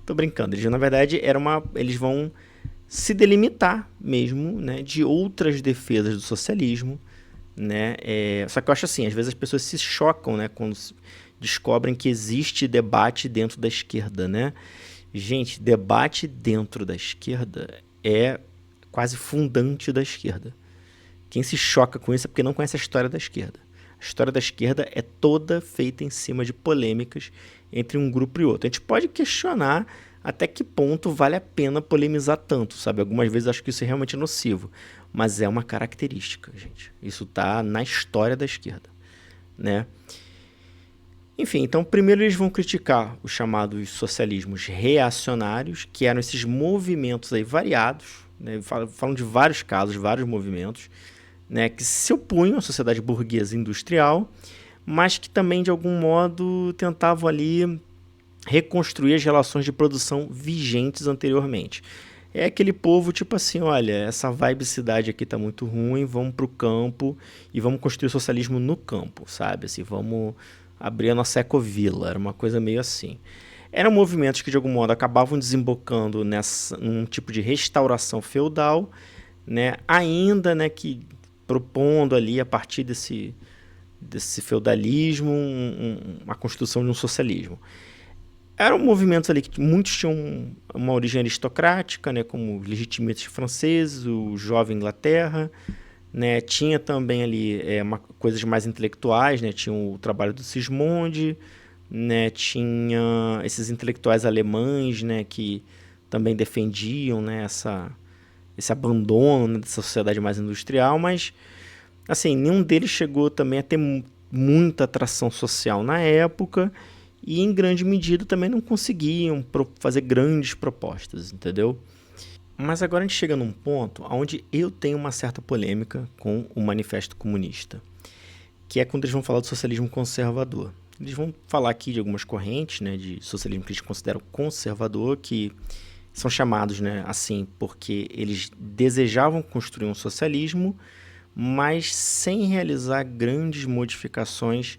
Tô brincando, eles na verdade eles vão se delimitar mesmo, né, de outras defesas do socialismo, né? Só que eu acho assim, às vezes as pessoas se chocam, né, quando descobrem que existe debate dentro da esquerda, né? Gente, debate dentro da esquerda é quase fundante da esquerda. Quem se choca com isso é porque não conhece a história da esquerda. A história da esquerda é toda feita em cima de polêmicas entre um grupo e outro. A gente pode questionar até que ponto vale a pena polemizar tanto, sabe? Algumas vezes eu acho que isso é realmente nocivo, mas é uma característica, gente. Isso está na história da esquerda, né? Enfim, então primeiro eles vão criticar os chamados socialismos reacionários, que eram esses movimentos aí variados, né, falam de vários casos, vários movimentos, né, que se opunham à sociedade burguesa industrial, mas que também, de algum modo, tentavam ali reconstruir as relações de produção vigentes anteriormente. É aquele povo tipo assim, olha, essa vibe cidade aqui tá muito ruim, vamos pro campo e vamos construir o socialismo no campo, sabe? Assim, vamos abrir a nossa ecovila, era uma coisa meio assim. Eram movimentos que de algum modo acabavam desembocando num tipo de restauração feudal, né? Ainda, né, que propondo ali a partir desse feudalismo uma construção de um socialismo. Eram movimentos ali que muitos tinham uma origem aristocrática, né, como os legitimistas franceses, o Jovem Inglaterra, né, tinha também ali coisas mais intelectuais, né, tinha o trabalho do Sismondi, né, tinha esses intelectuais alemães, né, que também defendiam, né, esse abandono, né, dessa sociedade mais industrial, mas assim, nenhum deles chegou também a ter muita atração social na época e em grande medida também não conseguiam fazer grandes propostas, entendeu? Mas agora a gente chega num ponto onde eu tenho uma certa polêmica com o Manifesto Comunista, que é quando eles vão falar do socialismo conservador. Eles vão falar aqui de algumas correntes, né, de socialismo que eles consideram conservador, que são chamados, né, assim porque eles desejavam construir um socialismo, mas sem realizar grandes modificações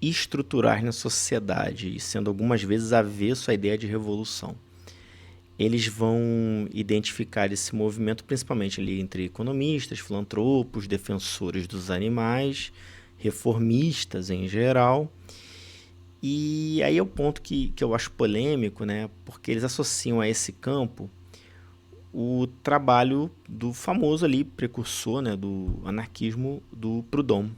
estruturais na sociedade, e sendo algumas vezes avesso à ideia de revolução. Eles vão identificar esse movimento principalmente ali entre economistas, filantropos, defensores dos animais, reformistas em geral. E aí é o ponto que eu acho polêmico, né? Porque eles associam a esse campo o trabalho do famoso ali precursor, né, do anarquismo, do Proudhon,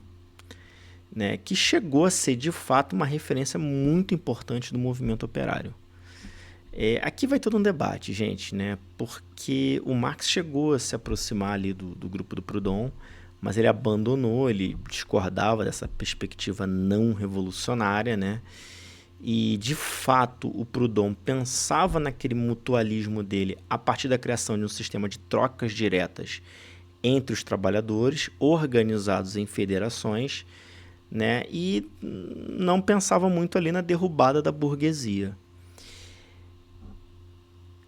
né, que chegou a ser de fato uma referência muito importante do movimento operário. Aqui vai todo um debate, gente, né, porque o Marx chegou a se aproximar ali do grupo do Proudhon, mas ele abandonou, ele discordava dessa perspectiva não revolucionária, né? E, de fato, o Proudhon pensava naquele mutualismo dele a partir da criação de um sistema de trocas diretas entre os trabalhadores, organizados em federações, né? E não pensava muito ali na derrubada da burguesia.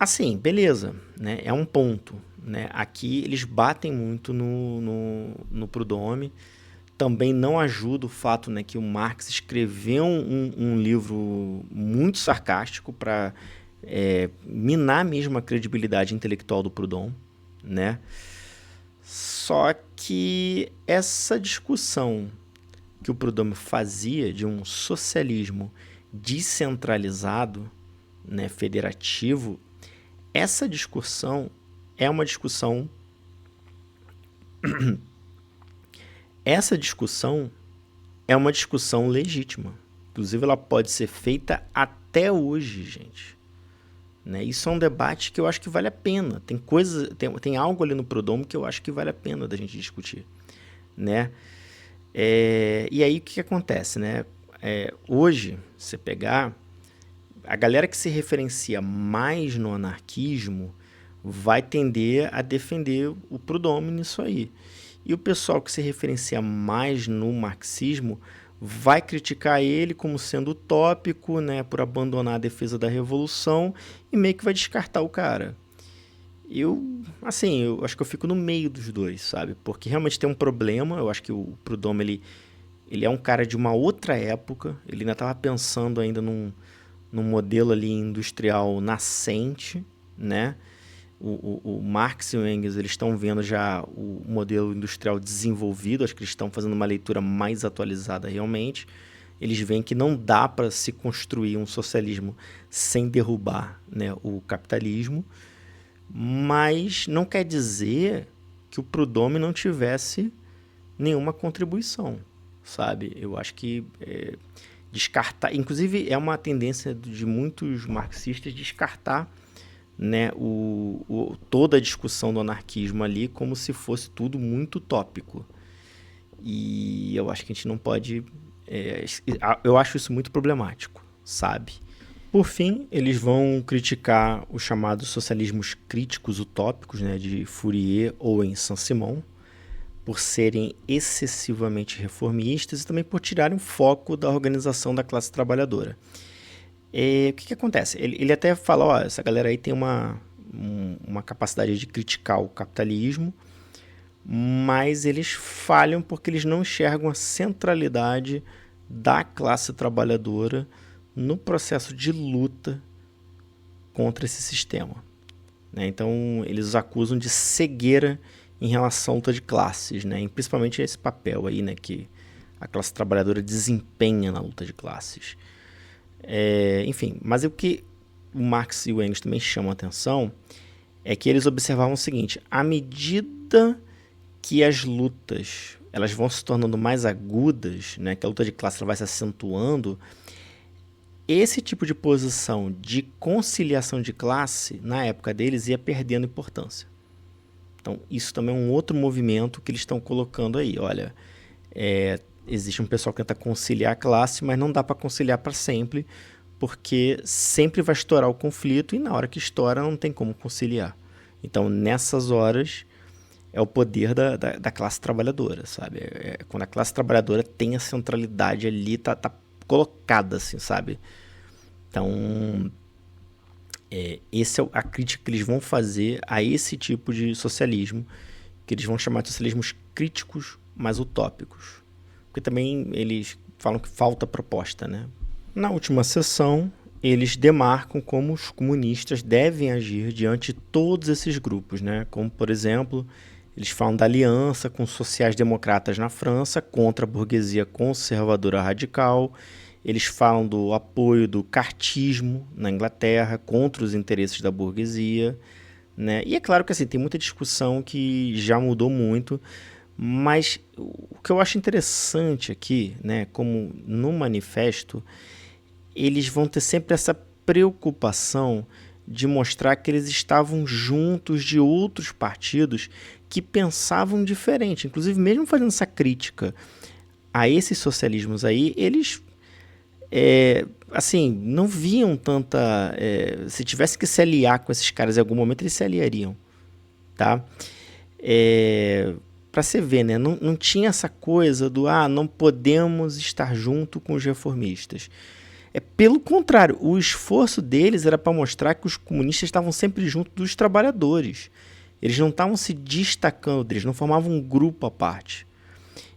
Assim, beleza, né? É um ponto, né? Aqui eles batem muito no Proudhon. Também não ajuda o fato, né, que o Marx escreveu um livro muito sarcástico para minar mesmo a credibilidade intelectual do Proudhon, né? Só que essa discussão que o Proudhon fazia de um socialismo descentralizado, né, federativo, essa discussão é uma discussão essa discussão é uma discussão legítima. Inclusive, ela pode ser feita até hoje, gente. Né? Isso é um debate que eu acho que vale a pena. Tem algo ali no Proudhon que eu acho que vale a pena da gente discutir. Né? E aí, o que acontece? Né? Hoje, você pegar... A galera que se referencia mais no anarquismo vai tender a defender o Proudhon nisso aí. E o pessoal que se referencia mais no marxismo vai criticar ele como sendo utópico, né, por abandonar a defesa da revolução e meio que vai descartar o cara. Eu acho que eu fico no meio dos dois, sabe? Porque realmente tem um problema, eu acho que o Proudhon, ele é um cara de uma outra época, ele ainda estava pensando ainda num modelo ali industrial nascente, né? O Marx e o Engels, eles estão vendo já o modelo industrial desenvolvido, acho que eles estão fazendo uma leitura mais atualizada realmente. Eles veem que não dá para se construir um socialismo sem derrubar, né, o capitalismo, mas não quer dizer que o Proudhon não tivesse nenhuma contribuição, sabe? Eu acho que descartar... Inclusive, é uma tendência de muitos marxistas descartar, né, toda a discussão do anarquismo ali como se fosse tudo muito utópico. E eu acho que a gente não pode... eu acho isso muito problemático, sabe? Por fim, eles vão criticar os chamados socialismos críticos utópicos, né, de Fourier ou em Saint-Simon, por serem excessivamente reformistas e também por tirarem o foco da organização da classe trabalhadora. O que acontece? Ele até fala, ó, essa galera aí tem uma capacidade de criticar o capitalismo, mas eles falham porque eles não enxergam a centralidade da classe trabalhadora no processo de luta contra esse sistema, né? Então, eles os acusam de cegueira em relação à luta de classes, né? E principalmente esse papel aí, né, que a classe trabalhadora desempenha na luta de classes. Enfim, mas o que o Marx e o Engels também chamam a atenção é que eles observavam o seguinte: à medida que as lutas elas vão se tornando mais agudas, né, que a luta de classe ela vai se acentuando, esse tipo de posição de conciliação de classe, na época deles, ia perdendo importância. Então, isso também é um outro movimento que eles estão colocando aí. Olha, existe um pessoal que tenta conciliar a classe, mas não dá para conciliar para sempre, porque sempre vai estourar o conflito e na hora que estoura não tem como conciliar. Então, nessas horas, é o poder da classe trabalhadora, sabe? Quando a classe trabalhadora tem a centralidade ali, tá colocada, assim, sabe? Então, essa é a crítica que eles vão fazer a esse tipo de socialismo, que eles vão chamar de socialismos críticos, mas utópicos. Porque também eles falam que falta proposta, né? Na última sessão, eles demarcam como os comunistas devem agir diante de todos esses grupos, né? Como, por exemplo, eles falam da aliança com os sociais-democratas na França contra a burguesia conservadora radical. Eles falam do apoio do cartismo na Inglaterra contra os interesses da burguesia, né? E é claro que assim, tem muita discussão que já mudou muito, mas o que eu acho interessante aqui, né, como no manifesto, eles vão ter sempre essa preocupação de mostrar que eles estavam juntos de outros partidos que pensavam diferente. Inclusive, mesmo fazendo essa crítica a esses socialismos aí, eles assim, não viam tanta... se tivesse que se aliar com esses caras em algum momento, eles se aliariam, tá? Para você ver, né? Não tinha essa coisa do não podemos estar junto com os reformistas. Pelo contrário, o esforço deles era para mostrar que os comunistas estavam sempre junto dos trabalhadores. Eles não estavam se destacando deles, não formavam um grupo à parte.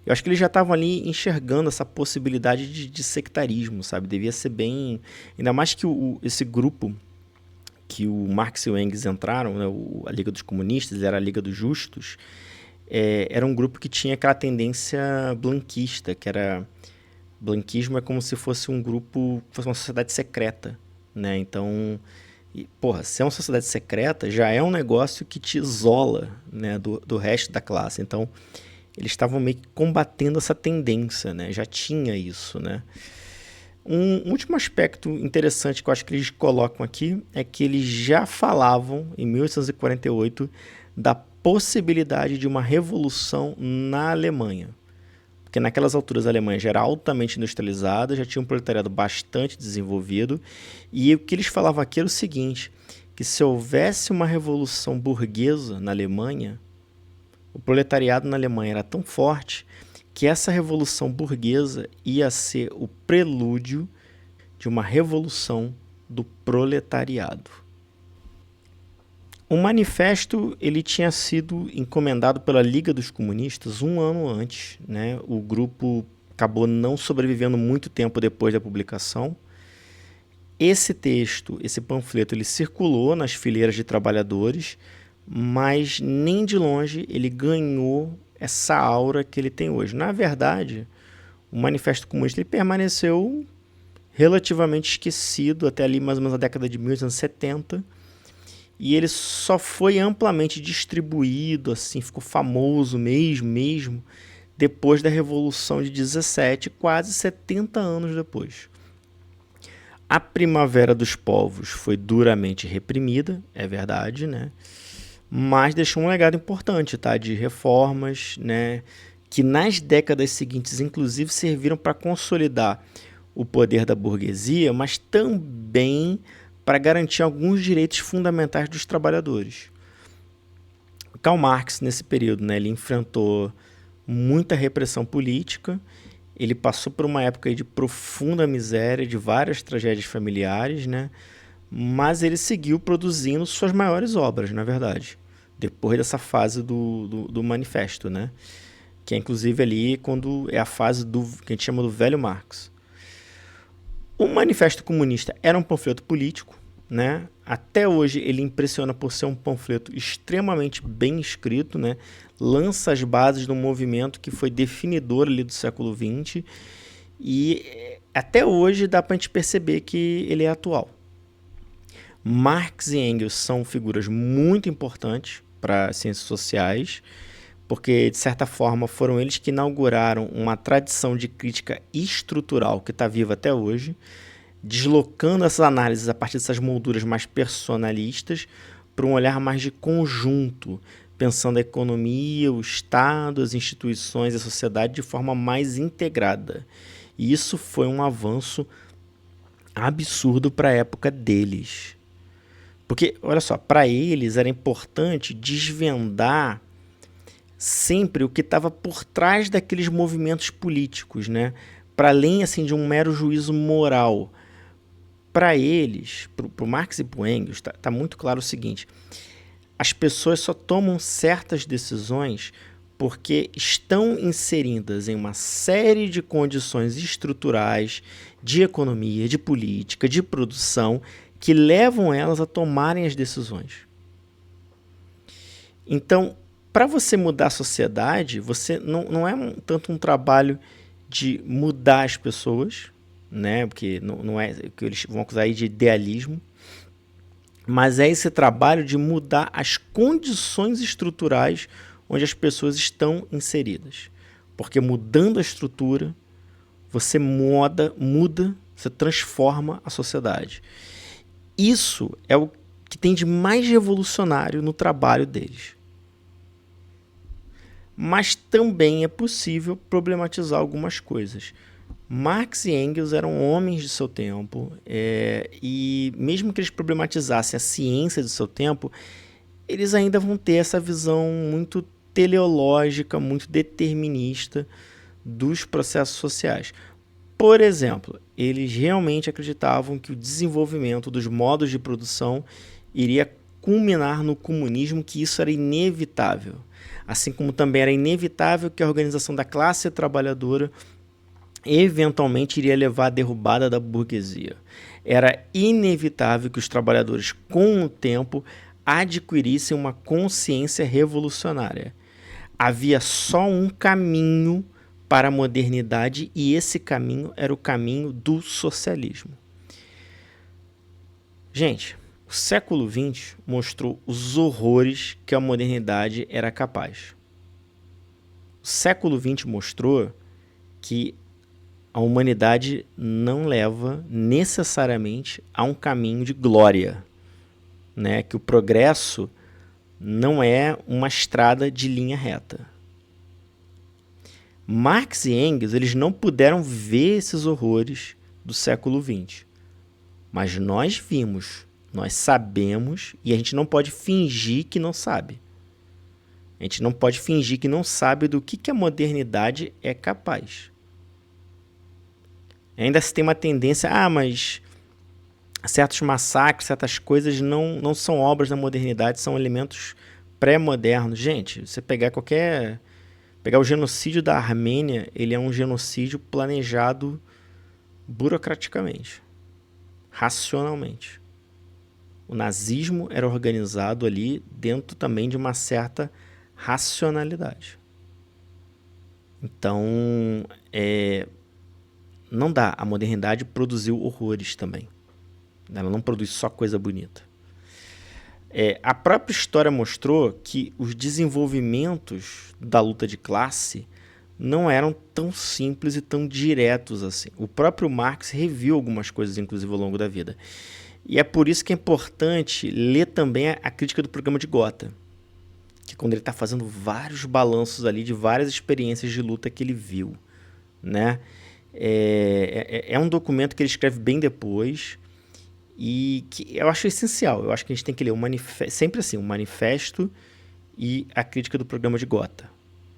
Eu acho que eles já estavam ali enxergando essa possibilidade de sectarismo, sabe? Devia ser bem... Ainda mais que esse grupo que o Marx e o Engels entraram, né? A Liga dos Comunistas, era a Liga dos Justos, era um grupo que tinha aquela tendência blanquista, que era... Blanquismo é como se fosse um grupo, fosse uma sociedade secreta, né? Então, se é uma sociedade secreta, já é um negócio que te isola, né, do resto da classe. Então, eles estavam meio que combatendo essa tendência, né? Já tinha isso, né? Um último aspecto interessante que eu acho que eles colocam aqui é que eles já falavam, em 1848, da possibilidade de uma revolução na Alemanha. Porque naquelas alturas a Alemanha já era altamente industrializada, já tinha um proletariado bastante desenvolvido, e o que eles falavam aqui era o seguinte, que se houvesse uma revolução burguesa na Alemanha, o proletariado na Alemanha era tão forte que essa revolução burguesa ia ser o prelúdio de uma revolução do proletariado. O manifesto ele tinha sido encomendado pela Liga dos Comunistas um ano antes, né? O grupo acabou não sobrevivendo muito tempo depois da publicação. Esse texto, esse panfleto, ele circulou nas fileiras de trabalhadores, mas nem de longe ele ganhou essa aura que ele tem hoje. Na verdade, o Manifesto Comunista ele permaneceu relativamente esquecido até ali mais ou menos na década de 1870, e ele só foi amplamente distribuído, assim, ficou famoso mesmo, depois da Revolução de 17, quase 70 anos depois. A Primavera dos Povos foi duramente reprimida, é verdade, né? Mas deixou um legado importante, tá? De reformas, né? Que nas décadas seguintes, inclusive, serviram para consolidar o poder da burguesia, mas também para garantir alguns direitos fundamentais dos trabalhadores. Karl Marx, nesse período, né, ele enfrentou muita repressão política, ele passou por uma época de profunda miséria, de várias tragédias familiares, né, mas ele seguiu produzindo suas maiores obras, na verdade, depois dessa fase do manifesto, né, que é inclusive ali quando é a fase que a gente chama do Velho Marx. O Manifesto Comunista era um panfleto político, né? Até hoje ele impressiona por ser um panfleto extremamente bem escrito, né? Lança as bases de um movimento que foi definidor ali do século XX e até hoje dá para a gente perceber que ele é atual. Marx e Engels são figuras muito importantes para as ciências sociais, porque, de certa forma, foram eles que inauguraram uma tradição de crítica estrutural que está viva até hoje, deslocando essas análises a partir dessas molduras mais personalistas para um olhar mais de conjunto, pensando a economia, o Estado, as instituições e a sociedade de forma mais integrada. E isso foi um avanço absurdo para a época deles. Porque, olha só, para eles era importante desvendar sempre o que estava por trás daqueles movimentos políticos, né? Para além assim, de um mero juízo moral. Para eles, para o Marx e para o Engels, tá muito claro o seguinte: as pessoas só tomam certas decisões porque estão inseridas em uma série de condições estruturais, de economia, de política, de produção, que levam elas a tomarem as decisões. Então, para você mudar a sociedade, você não é tanto um trabalho de mudar as pessoas, né? Porque não é o que eles vão acusar aí de idealismo, mas é esse trabalho de mudar as condições estruturais onde as pessoas estão inseridas. Porque mudando a estrutura, você muda, você transforma a sociedade. Isso é o que tem de mais revolucionário no trabalho deles. Mas também é possível problematizar algumas coisas. Marx e Engels eram homens de seu tempo, e mesmo que eles problematizassem a ciência do seu tempo, eles ainda vão ter essa visão muito teleológica, muito determinista dos processos sociais. Por exemplo, eles realmente acreditavam que o desenvolvimento dos modos de produção iria culminar no comunismo, que isso era inevitável. Assim como também era inevitável que a organização da classe trabalhadora eventualmente iria levar à derrubada da burguesia. Era inevitável que os trabalhadores, com o tempo, adquirissem uma consciência revolucionária. Havia só um caminho para a modernidade e esse caminho era o caminho do socialismo. Gente, o século XX mostrou os horrores que a modernidade era capaz. O século XX mostrou que a humanidade não leva necessariamente a um caminho de glória, né? Que o progresso não é uma estrada de linha reta. Marx e Engels, eles não puderam ver esses horrores do século XX, mas nós vimos, nós sabemos, e a gente não pode fingir que não sabe. A gente não pode fingir que não sabe do que a modernidade é capaz. Ainda se tem uma tendência, mas certos massacres, certas coisas não são obras da modernidade, são elementos pré-modernos. Gente, você pegar o genocídio da Armênia, ele é um genocídio planejado burocraticamente, racionalmente. O nazismo era organizado ali dentro também de uma certa racionalidade. Então, não dá. A modernidade produziu horrores também. Ela não produz só coisa bonita. A própria história mostrou que os desenvolvimentos da luta de classe não eram tão simples e tão diretos assim. O próprio Marx reviu algumas coisas, inclusive, ao longo da vida. E é por isso que é importante ler também a crítica do programa de Gotha, que é quando ele está fazendo vários balanços ali de várias experiências de luta que ele viu, né? É um documento que ele escreve bem depois e que eu acho essencial. Eu acho que a gente tem que ler o manifesto, sempre assim, o manifesto e a crítica do programa de Gotha,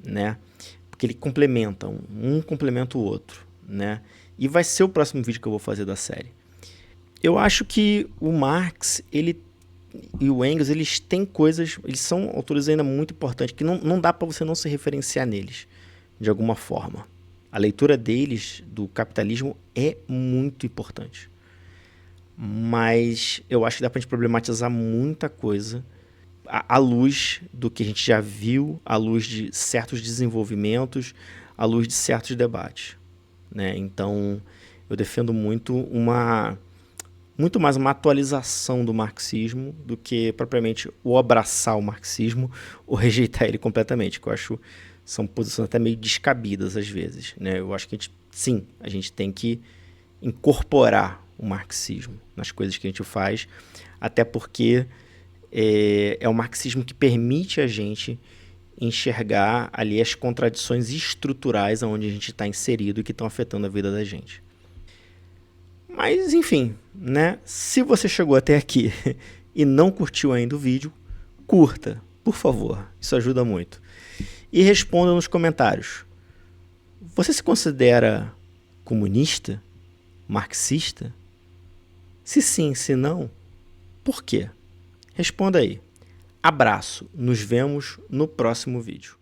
né? Porque ele complementa, um complementa o outro, né? E vai ser o próximo vídeo que eu vou fazer da série. Eu acho que o Marx, ele e o Engels, eles têm coisas, eles são autores ainda muito importantes, que não dá para você não se referenciar neles, de alguma forma. A leitura deles, do capitalismo, é muito importante. Mas eu acho que dá pra gente problematizar muita coisa à luz do que a gente já viu, à luz de certos desenvolvimentos, à luz de certos debates, né? Então, eu defendo muito mais uma atualização do marxismo do que propriamente o abraçar o marxismo ou rejeitar ele completamente, que eu acho são posições até meio descabidas às vezes, né? Eu acho que a gente tem que incorporar o marxismo nas coisas que a gente faz, até porque é o marxismo que permite a gente enxergar ali as contradições estruturais onde a gente está inserido e que estão afetando a vida da gente. Mas enfim, né? Se você chegou até aqui e não curtiu ainda o vídeo, curta, por favor, isso ajuda muito. E responda nos comentários. Você se considera comunista? Marxista? Se sim, se não, por quê? Responda aí. Abraço, nos vemos no próximo vídeo.